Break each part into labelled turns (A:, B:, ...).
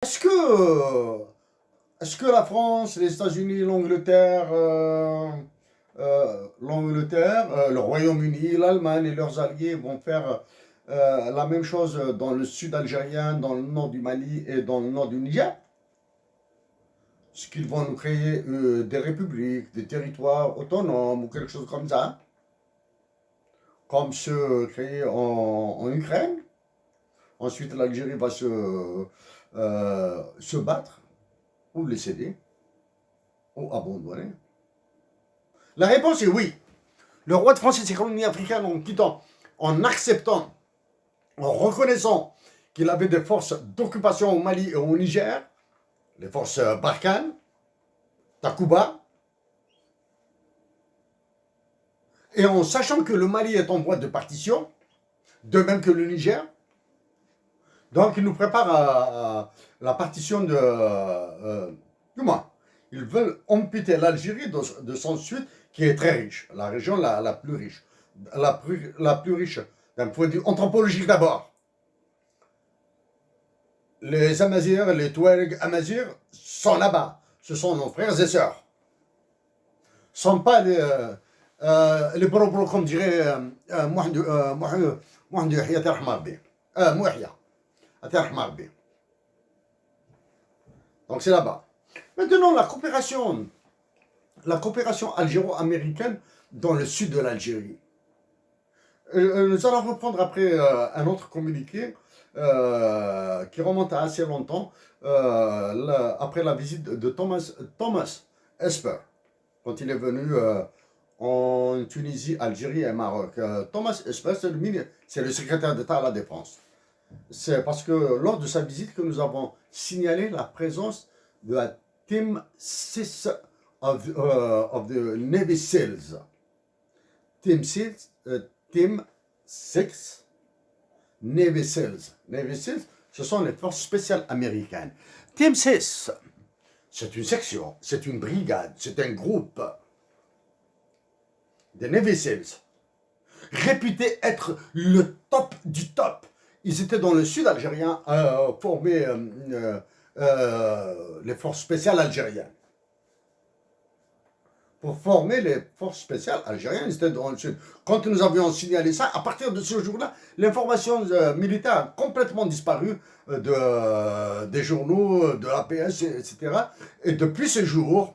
A: Est-ce que, est-ce que la France, les États-Unis, le Royaume-Uni, l'Allemagne et leurs alliés vont faire la même chose dans le sud algérien, dans le nord du Mali et dans le nord du Niger? Est-ce qu'ils vont nous créer des républiques, des territoires autonomes ou quelque chose comme ça, comme ceux créés en Ukraine? Ensuite, l'Algérie va se battre ou les céder ou abandonner. La réponse est oui. Le roi de France et ses colonies africaines en quittant, en acceptant, en reconnaissant qu'il avait des forces d'occupation au Mali et au Niger, les forces Barkhane, Takuba, et en sachant que le Mali est en voie de partition, de même que le Niger, donc il nous prépare à la partition du moins, ils veulent amputer l'Algérie de son sud, qui est très riche, la région la plus riche, la plus riche d'un point de vue anthropologique d'abord. Les Amazirs, les Touaregs Amazirs sont là-bas. Ce sont nos frères et sœurs. Ce ne sont pas les bro comme dirait Mohamed Yahya Terhmarbi. Mouahia, Terhmarbi. Donc c'est là-bas. Maintenant, la coopération algéro-américaine dans le sud de l'Algérie. Nous allons reprendre après un autre communiqué qui remonte à assez longtemps, après la visite de Thomas Esper, quand il est venu en Tunisie, Algérie et Maroc. Thomas Esper, c'est le secrétaire d'État à la Défense. C'est parce que lors de sa visite que nous avons signalé la présence de la Team 6 of the Navy SEALs. Team 6, Team 6 Navy SEALs. Navy SEALs, ce sont les forces spéciales américaines. Team 6, c'est une section, c'est une brigade, c'est un groupe des Navy SEALs, réputé être le top du top. Ils étaient dans le sud algérien, formés les forces spéciales algériennes. Pour former les forces spéciales algériennes, c'était dans le sud. Quand nous avions signalé ça, à partir de ce jour-là, l'information militaire a complètement disparu des journaux, de l'APS, etc. Et depuis ce jour,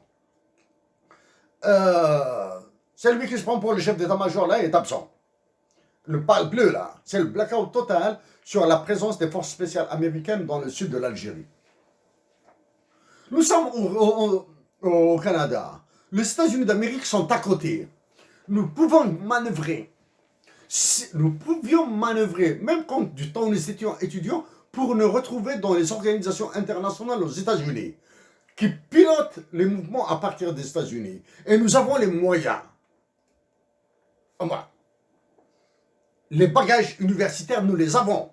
A: celui qui se prend pour le chef d'état-major là est absent. Le pâle bleu là, c'est le blackout total sur la présence des forces spéciales américaines dans le sud de l'Algérie. Nous sommes au Canada. Les États-Unis d'Amérique sont à côté. Nous pouvons manœuvrer. Nous pouvions manœuvrer, même quand du temps nous étions étudiants, pour nous retrouver dans les organisations internationales aux États-Unis, qui pilotent les mouvements à partir des États-Unis. Et nous avons les moyens. Enfin, les bagages universitaires, nous les avons.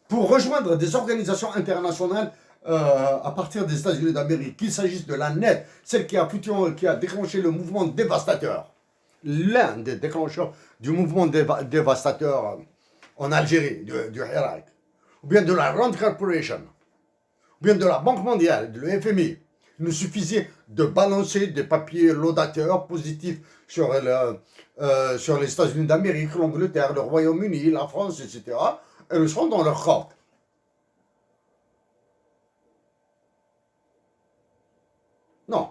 A: Pour rejoindre des organisations internationales à partir des États-Unis d'Amérique, qu'il s'agisse de la NET, celle qui a déclenché le mouvement dévastateur, l'un des déclencheurs du mouvement dévastateur en Algérie, du Hirak, ou bien de la Rand Corporation, ou bien de la Banque mondiale, de l'FMI. Il nous suffisait de balancer des papiers laudateurs positifs sur les États-Unis d'Amérique, l'Angleterre, le Royaume-Uni, la France, etc. Et nous serons dans leur corps. Non,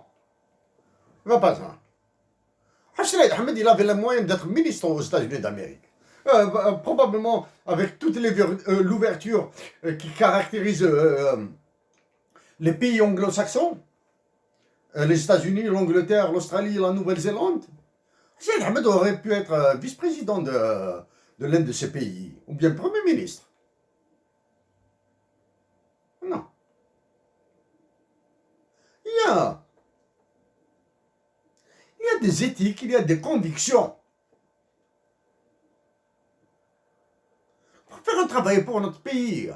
A: il ne va pas ça. Hassan Ahmed, il avait les moyens d'être ministre aux États-Unis d'Amérique. Probablement avec toute l'ouverture qui caractérise les pays anglo-saxons, les États-Unis, l'Angleterre, l'Australie, la Nouvelle-Zélande. Hassan Ahmed aurait pu être vice-président de l'un de ces pays, ou bien Premier ministre. Non. Il y a des éthiques, il y a des convictions. Pour faire un travail pour notre pays,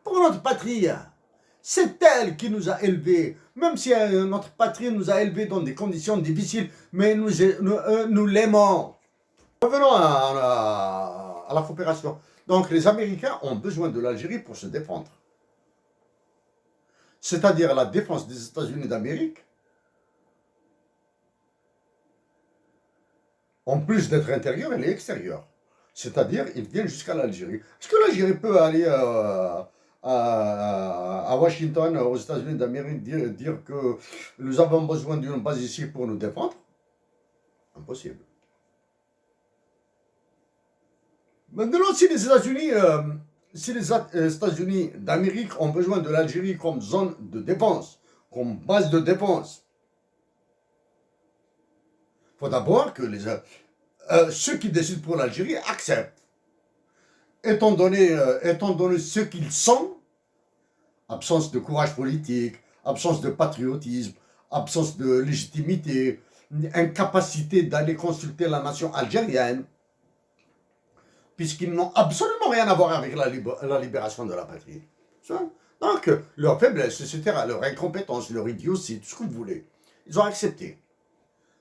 A: pour notre patrie. C'est elle qui nous a élevés, même si notre patrie nous a élevés dans des conditions difficiles, mais nous l'aimons. Revenons à la coopération. Donc les Américains ont besoin de l'Algérie pour se défendre. c'est-à-dire la défense des États-Unis d'Amérique, en plus d'être intérieure, elle est extérieure. C'est-à-dire, ils viennent jusqu'à l'Algérie. Est-ce que l'Algérie peut aller à Washington, aux États-Unis d'Amérique, dire que nous avons besoin d'une base ici pour nous défendre? Impossible. Maintenant, si les États-Unis d'Amérique ont besoin de l'Algérie comme zone de défense, comme base de défense, il faut d'abord que ceux qui décident pour l'Algérie acceptent. Étant donné ce qu'ils sont, absence de courage politique, absence de patriotisme, absence de légitimité, incapacité d'aller consulter la nation algérienne, puisqu'ils n'ont absolument rien à voir avec la libération de la patrie. Donc, leur faiblesse, etc., leur incompétence, leur idiotie, tout ce que vous voulez, ils ont accepté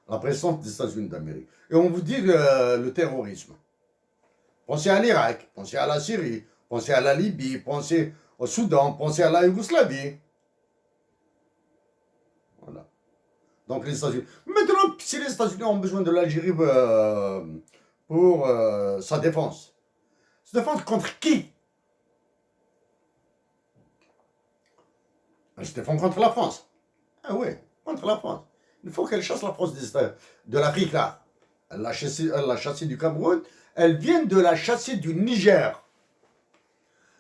A: la présence des États-Unis d'Amérique. Et on vous dit le terrorisme. Pensez à l'Irak, pensez à la Syrie, pensez à la Libye, pensez au Soudan, pensez à la Yougoslavie. Voilà. Donc les États-Unis. Maintenant, si les États-Unis ont besoin de l'Algérie pour sa défense, se défendre contre qui? Elle se défend contre la France. Ah oui, contre la France. Il faut qu'elle chasse la France de l'Afrique là. Elle l'a chassée du Cameroun. Elle vient de la chasser du Niger.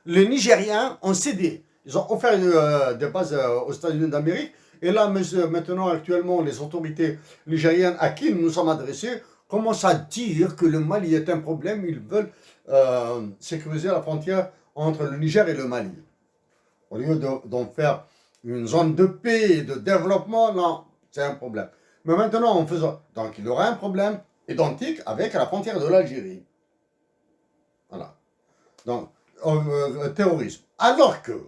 A: Les Nigériens ont cédé. Ils ont offert des bases aux États-Unis d'Amérique. Et là, maintenant, actuellement, les autorités nigériennes à qui nous nous sommes adressés commencent à dire que le Mali est un problème. Ils veulent sécuriser la frontière entre le Niger et le Mali. Au lieu d'en faire une zone de paix et de développement, non, c'est un problème. Mais maintenant, en faisant. Donc, il y aura un problème identique avec la frontière de l'Algérie. Voilà. Donc, terrorisme. Alors que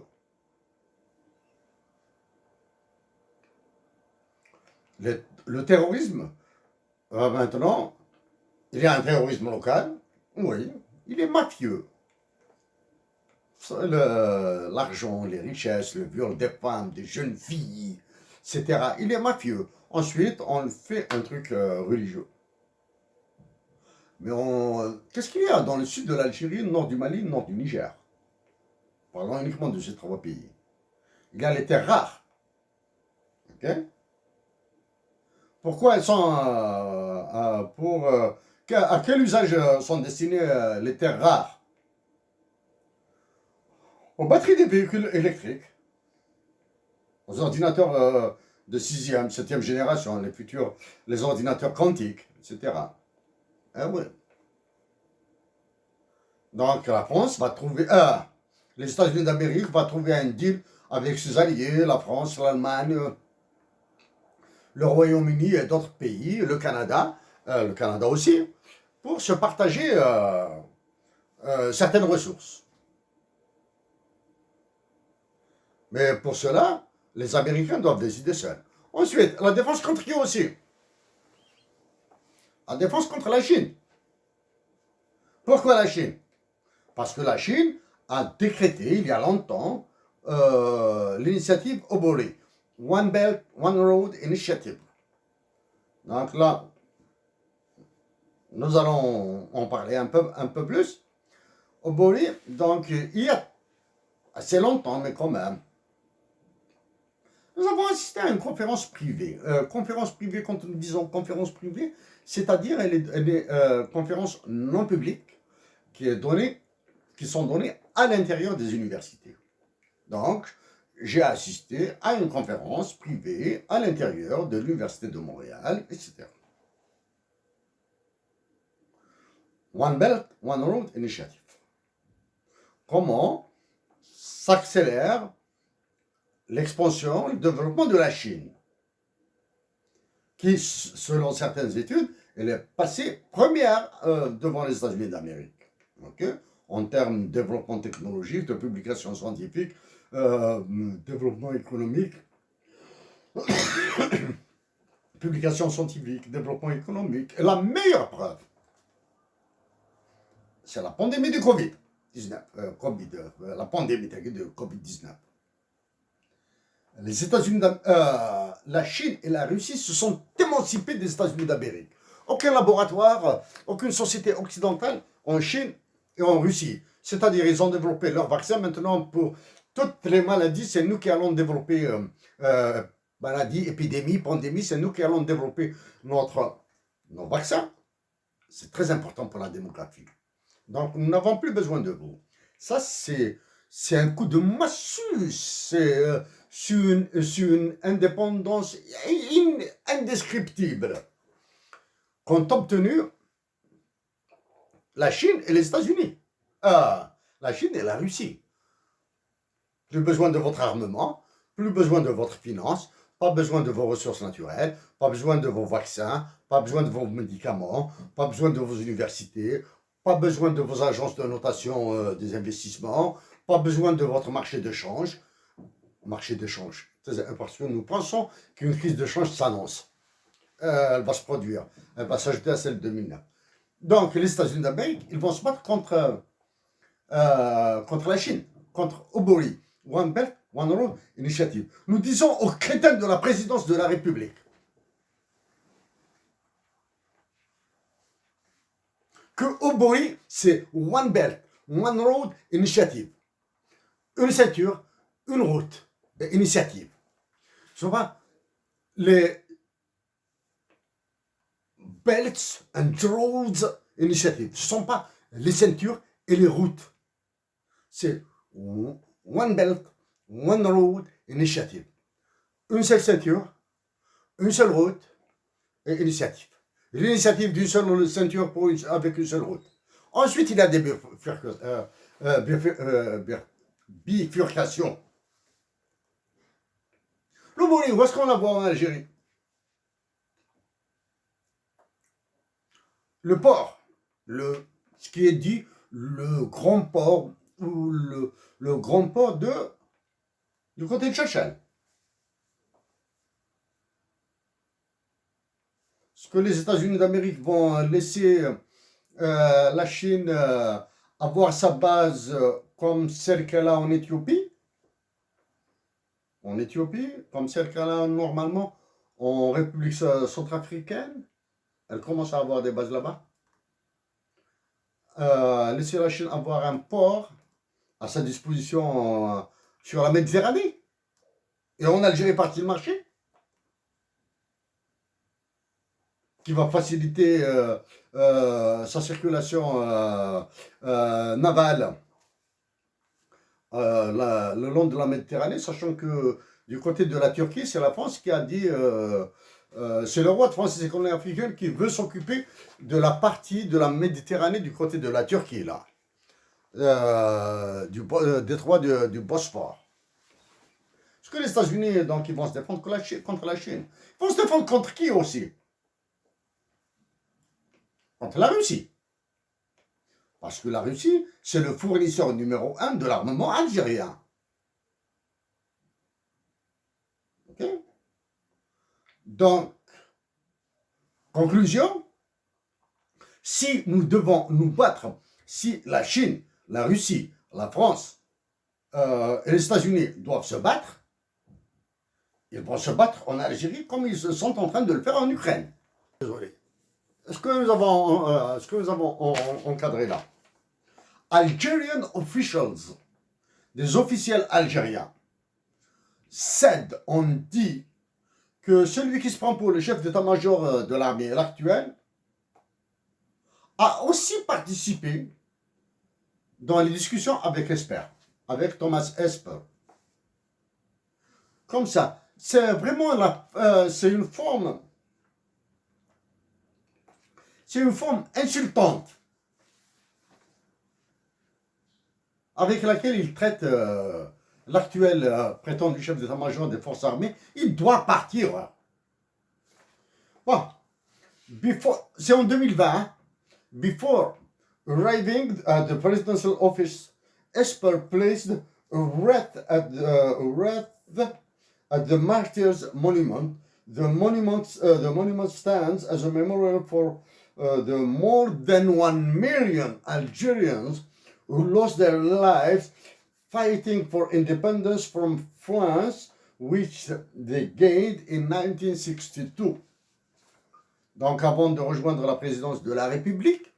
A: le terrorisme, maintenant, il y a un terrorisme local, oui, il est mafieux. L'argent, les richesses, le viol des femmes, des jeunes filles, etc. Il est mafieux. Ensuite, on fait un truc religieux. Mais qu'est-ce qu'il y a dans le sud de l'Algérie, le nord du Mali, le nord du Niger? Parlons uniquement de ces trois pays. Il y a les terres rares. Okay? Pourquoi elles sont à quel usage sont destinées les terres rares? Aux batteries des véhicules électriques, aux ordinateurs de 6e, 7e génération, les ordinateurs quantiques, etc. Eh oui. Donc la France va trouver, les États-Unis d'Amérique vont trouver un deal avec ses alliés, la France, l'Allemagne, le Royaume-Uni et d'autres pays, le Canada aussi, pour se partager certaines ressources. Mais pour cela, les Américains doivent décider seuls. Ensuite, la défense contre qui aussi? La défense contre la Chine. Pourquoi la Chine? Parce que la Chine a décrété il y a longtemps l'initiative Obori, One Belt, One Road Initiative. Donc là, nous allons en parler un peu plus. Obori, donc il y a assez longtemps, mais quand même, nous avons assisté à une conférence privée. Conférence privée, quand nous disons conférence privée, c'est-à-dire elle est conférence non publique qui sont données à l'intérieur des universités. Donc, j'ai assisté à une conférence privée à l'intérieur de l'Université de Montréal, etc. One Belt, One Road Initiative. Comment s'accélère l'expansion et le développement de la Chine, qui, selon certaines études, elle est passée première devant les États-Unis d'Amérique. Okay? En termes de développement technologique, de publication scientifique, développement économique, publication scientifique, développement économique. Et la meilleure preuve, c'est la pandémie du Covid-19. La pandémie de Covid-19. les États-Unis, la Chine et la Russie se sont émancipés des États-Unis d'Amérique. Aucun laboratoire, aucune société occidentale en Chine et en Russie. C'est-à-dire, ils ont développé leur vaccin. Maintenant, pour toutes les maladies, c'est nous qui allons développer maladies, épidémies, pandémies, c'est nous qui allons développer nos vaccins. C'est très important pour la démographie. Donc, nous n'avons plus besoin de vous. Ça, c'est un coup de massue. C'est sur une indépendance indescriptible qu'ont obtenu la Chine et les États-Unis. La Chine et la Russie. Plus besoin de votre armement, plus besoin de votre finance, pas besoin de vos ressources naturelles, pas besoin de vos vaccins, pas besoin de vos médicaments, pas besoin de vos universités, pas besoin de vos agences de notation des investissements, pas besoin de votre marché de change. Marché de change, parce que nous pensons qu'une crise de change s'annonce. Elle va se produire, elle va s'ajouter à celle de 2009. Donc les États-Unis d'Amérique, ils vont se battre contre la Chine, contre Obori, One Belt, One Road Initiative. Nous disons aux crétins de la présidence de la République que Obori, c'est One Belt, One Road Initiative. Une ceinture, une route, initiative. Ce ne sont pas les Belts and Roads Initiative. Ce ne sont pas les ceintures et les routes. C'est One Belt, One Road Initiative. Une seule ceinture, une seule route et initiative. L'initiative d'une seule ceinture avec une seule route. Ensuite, il y a des bifurcations. Le bowling, où est-ce qu'on la voit en Algérie? Le port, ce qui est dit le grand port, ou le grand port du côté de Chachal. Ce que les États-Unis d'Amérique vont laisser la Chine avoir sa base comme celle qu'elle a en Éthiopie, comme celle qu'elle a normalement en République centrafricaine. Elle commence à avoir des bases là-bas. Laisser la Chine avoir un port à sa disposition sur la Méditerranée. Et en Algérie, partie le marché, qui va faciliter sa circulation navale le long de la Méditerranée, sachant que du côté de la Turquie, c'est la France qui a dit, c'est le roi de France et ses colonies africaines qui veut s'occuper de la partie de la Méditerranée du côté de la Turquie, là, du détroit du Bosphore. Parce que les États-Unis, donc, ils vont se défendre contre la Chine. Ils vont se défendre contre qui aussi? Contre la Russie. Parce que la Russie, c'est le fournisseur numéro 1 de l'armement algérien. Ok? Donc, conclusion, si nous devons nous battre, si la Chine, la Russie, la France et les États-Unis doivent se battre, ils vont se battre en Algérie comme ils sont en train de le faire en Ukraine. Désolé. Ce que nous avons encadré là. Algerian officials, des officiels algériens, ont dit que celui qui se prend pour le chef d'état-major de l'armée actuelle a aussi participé dans les discussions avec Esper, avec Thomas Esper. Comme ça. C'est vraiment c'est une forme insultante avec laquelle il traite l'actuel prétendu chef d'état-major des forces armées. Il doit partir. Bon, c'est en 2020. Hein? Before arriving at the presidential office, Esper placed a wreath at the Martyrs Monument. The monument stands as a memorial for the more than 1 million Algerians who lost their lives fighting for independence from France which they gained in 1962. Donc, avant de rejoindre la présidence de la République,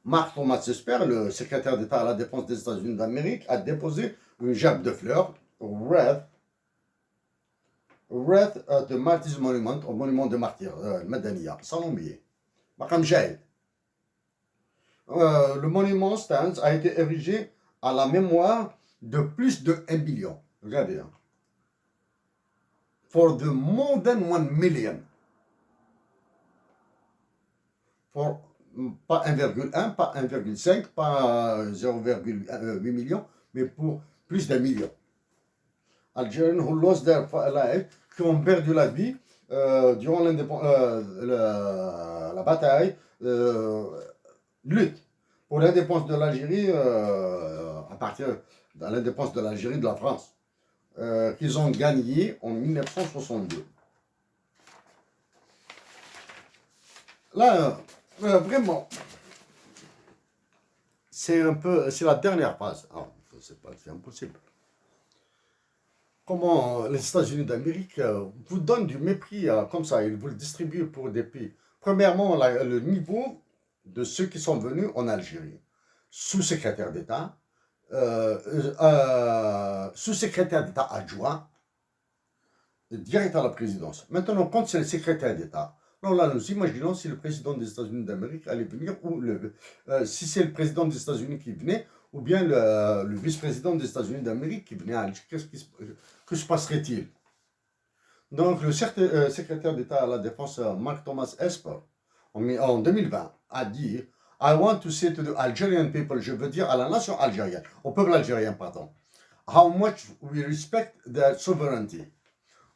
A: Mark Thomas Esper, le secrétaire d'État à la Défense des États-Unis d'Amérique, a déposé une gerbe de fleurs, Wreath at the Martyrs Monument, au monument de martyrs, Madaniya, sans oublier. Makam Jahid. Le monument stands a été érigé à la mémoire de plus de 1 million. Regardez. Hein. For the more than 1 million. For, pas 1,1, pas 1,5, pas 0,8 million, mais pour plus d'1 million. Algériens who lost their life, qui ont perdu la vie durant la bataille, lutte pour l'indépendance de l'Algérie, à partir de l'indépendance de l'Algérie de la France, qu'ils ont gagné en 1962. Là, vraiment, c'est la dernière phase. Ah, c'est impossible. Comment les États-Unis d'Amérique vous donnent du mépris comme ça, ils vous le distribuent pour des pays. Premièrement, le niveau de ceux qui sont venus en Algérie, sous-secrétaire d'État, sous-secrétaire d'État adjoint, direct à la présidence. Maintenant, quand c'est le secrétaire d'État, alors là, nous imaginons si le président des États-Unis d'Amérique allait venir, ou si c'est le président des États-Unis qui venait, ou bien le vice-président des États-Unis d'Amérique qui venait à Algérie, que se passerait-il? Donc, le secrétaire d'État à la Défense, Mark Thomas Esper, en 2020, a dit « I want to say to the Algerian people », je veux dire à la nation algérienne, au peuple algérien, pardon, « how much we respect their sovereignty ».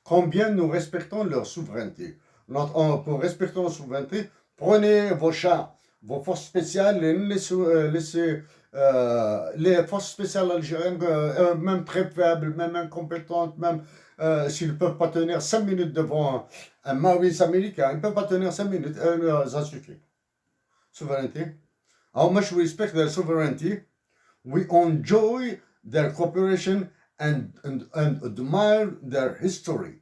A: Combien nous respectons leur souveraineté. Pour respecter leur souveraineté, prenez vos chars, vos forces spéciales, laissez les forces spéciales algériennes, même très faibles, même incompétentes, même s'ils ne peuvent pas tenir 5 minutes devant un Maurice américain, ils ne peuvent pas tenir 5 minutes, ça suffit. Souveraineté. How much we respect their sovereignty, we enjoy their cooperation and admire their history.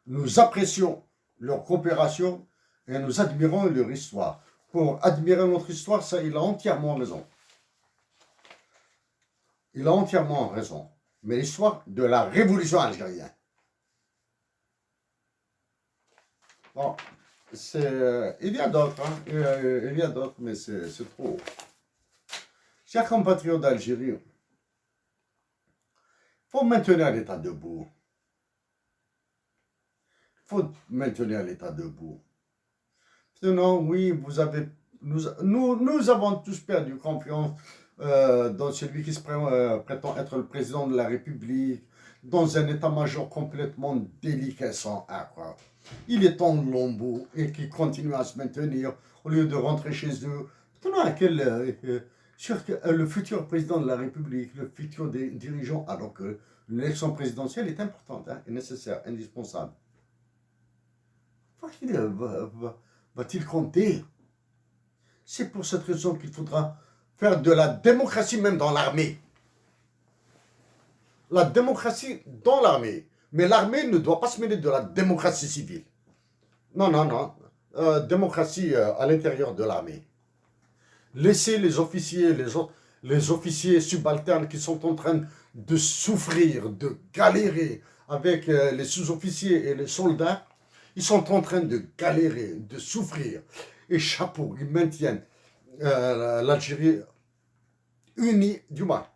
A: Nous apprécions leur coopération et nous admirons leur histoire. Pour admirer notre histoire, ça, il a entièrement raison. Il a entièrement raison. Mais l'histoire de la révolution algérienne. Bon, il y a d'autres, hein. Il y a d'autres, mais c'est trop. Chers compatriotes d'Algérie, il faut maintenir l'État debout. Il faut maintenir l'État debout. Sinon, oui, nous avons tous perdu confiance dans celui qui se prétend être le président de la République, dans un état-major complètement déliquescent à croire. Il est en lambeau et qui continue à se maintenir au lieu de rentrer chez eux. Sur le futur président de la République, le futur des dirigeants, alors que l'élection présidentielle est importante, hein, nécessaire, indispensable. Va-t-il compter? C'est pour cette raison qu'il faudra faire de la démocratie même dans l'armée. La démocratie dans l'armée. Mais l'armée ne doit pas se mêler de la démocratie civile. Non, non, non. Démocratie à l'intérieur de l'armée. Laissez les officiers, les officiers subalternes qui sont en train de souffrir, de galérer avec les sous-officiers et les soldats. Ils sont en train de galérer, de souffrir. Et chapeau, ils maintiennent l'Algérie unie, du moins,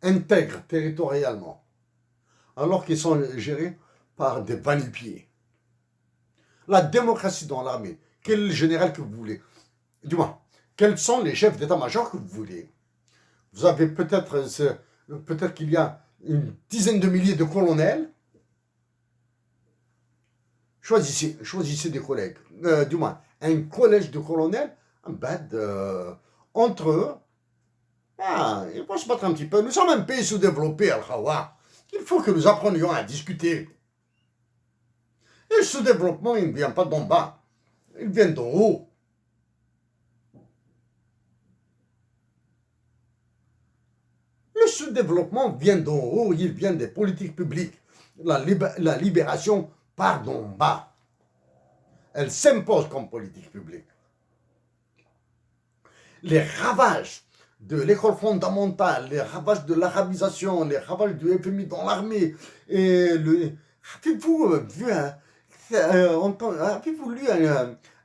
A: intègre territorialement, alors qu'ils sont gérés par des va-nu-pieds. La démocratie dans l'armée, quel est le général que vous voulez? Du moins, quels sont les chefs d'état-major que vous voulez? Vous avez peut-être qu'il y a une dizaine de milliers de colonels. Choisissez des collègues, du moins, un collège de colonels, entre eux, ils vont se battre un petit peu. Nous sommes un pays sous-développé, Al-Khawa. Il faut que nous apprenions à discuter. Et le sous-développement, il ne vient pas d'en bas, il vient d'en haut. Le sous-développement vient d'en haut, il vient des politiques publiques. La libération part d'en bas. Elle s'impose comme politique publique. Les ravages de l'école fondamentale, les ravages de l'arabisation, les ravages du FMI dans l'armée, et avez-vous vu avez-vous lu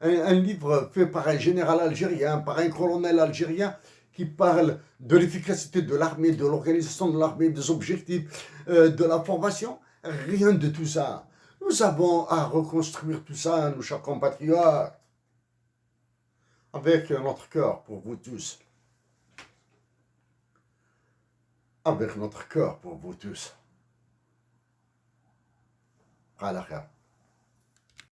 A: un livre fait par un général algérien, par un colonel algérien, qui parle de l'efficacité de l'armée, de l'organisation de l'armée, des objectifs, de la formation? Rien de tout ça. Nous avons à reconstruire tout ça, nos chers compatriotes, avec notre cœur pour vous tous. Avec notre cœur pour vous tous. À la